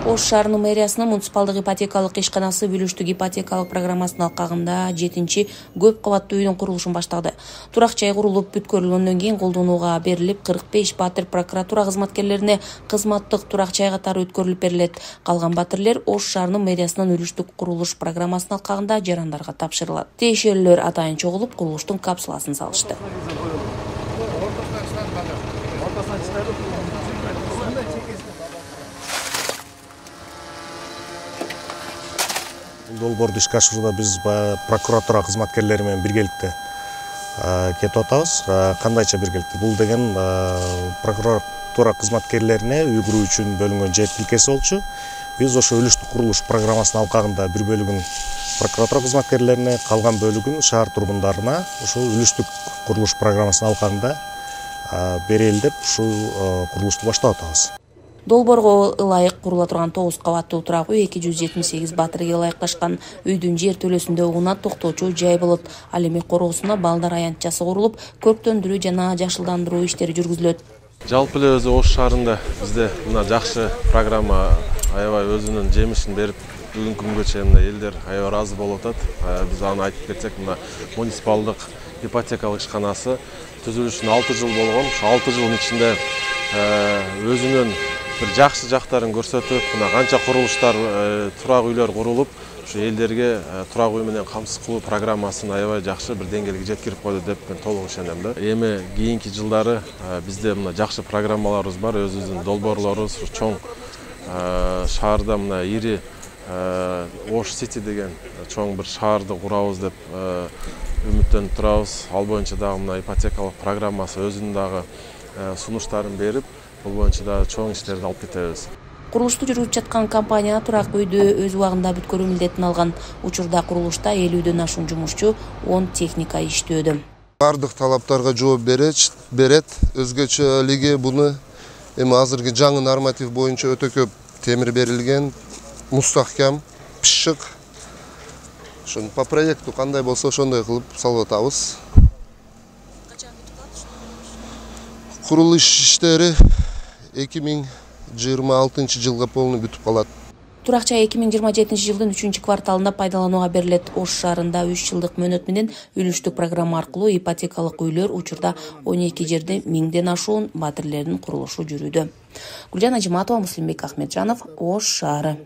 Ош шаарынын мэриясынын муниципалдык ипотекалык ишканасы бүлүштүк ипотекалык программасынын алкагында 7-чи көп кабаттуу үйдүн курулушун баштады. Турак жай курулуп бүткөрүлгөндөн кийин колдонууга берилип, 45 батир прокуратура кызматкерлерине кызматтык турак жай катары өткөрүлүп берилет. Калган батирлер Ош шаарынын мэриясынын үлүштүк курулуш программасынын алкагында жарандарга тапшырылат. Тиешелүүлөр атайын чогулуп, курулуштун капсуласын салышты. Долбоорду ишке ашырууда биз прокуратура кызматкерлери менен биргеликте кетип атабыз. Кандайча биргеликте? Бул деген прокуратура кызматкерлерине үй куруу үчүн бөлүнгөн жер тилкеси болчу. Биз ошо үлүштүк курулуш программасынын алкагында бир бөлүгүн прокуратура кызматкерлерине, калган бөлүгүн шаар тургундарына ошо үлүштүк курулуш программасынын алкагында берели деп ушул курулушту баштап атабыз. Долбоорго ылайык курула турган 9 кабаттуу турак үй 278 батирге ылайыкташкан. Үйдүн жер төлөсүндө уна токтоочу жай болот. Ал эми короосуна балдар аянтчасы курулуп, көрктөндүрүү жана жашылдандыруу иштери жүргүзүлөт. Жалпы эле өзү Ош шаарында бизде мына жакшы программа аябай өзүнүн жемишин берип, бүгүнкү күнгө чейин элдер аябай ыраазы болуп атат. Биз аны айтып кетсек, мына муниципалдык ипотекалык ишканасы түзүлүшүнө 6 жыл болгон. Ошо 6 жылдын ичинде өзүнүн bir жакшы жактарын көрсөтүп, мына канча курулуштар, турак үйлөр курулуп, ушу элдерге турак үй менен камсыз кылуу программасын аябай жакшы бир деңгээлге жеткирип койду деп мен толук ишенем да. Эми кийинки жылдары бизде мына жакшы программаларыбыз бар, өзүбүздүн долбоорлорубуз чоң шаарда мына ири Ош Сити деген чоң бир шаарды курабыз деп үмүттөнүп турабыз. Ал боюнча дагы мына ипотекалык программасы өзүнүн дагы сунуштарын берип, бул боюнча да чоң иштерди алып кетебиз. Курулушту жүргүзүп жаткан компания турак үйдү өз убагында бүткөрүү милдетин алган. Учурда курулушта 50дөн ашуун жумушчу, 10 техника иштөөдө. Бардык талаптарга жооп берет. Өзгөчөлүгү буну эми азыркы жаңы норматив боюнча өтө көп темир берилген, мустахкам, пишик. Ошону по проекту кандай болсо ошондой кылып салып атабыз. Курулуш иштери 2026 жылга полный бүтүп калат. Турак жай 2027 жылдын 3-кварталында пайдаланууга берилет. Ош шаарында 3 жылдык мөөнөт менен үлүштүк программа аркылуу ипотекалык үйлөр учурда 12 жерде 1000ден ашуун батирлердин курулушу жүрүүдө. Гүлжан Ажиматова, Муслимбек Ахметжанов, Ош шаары.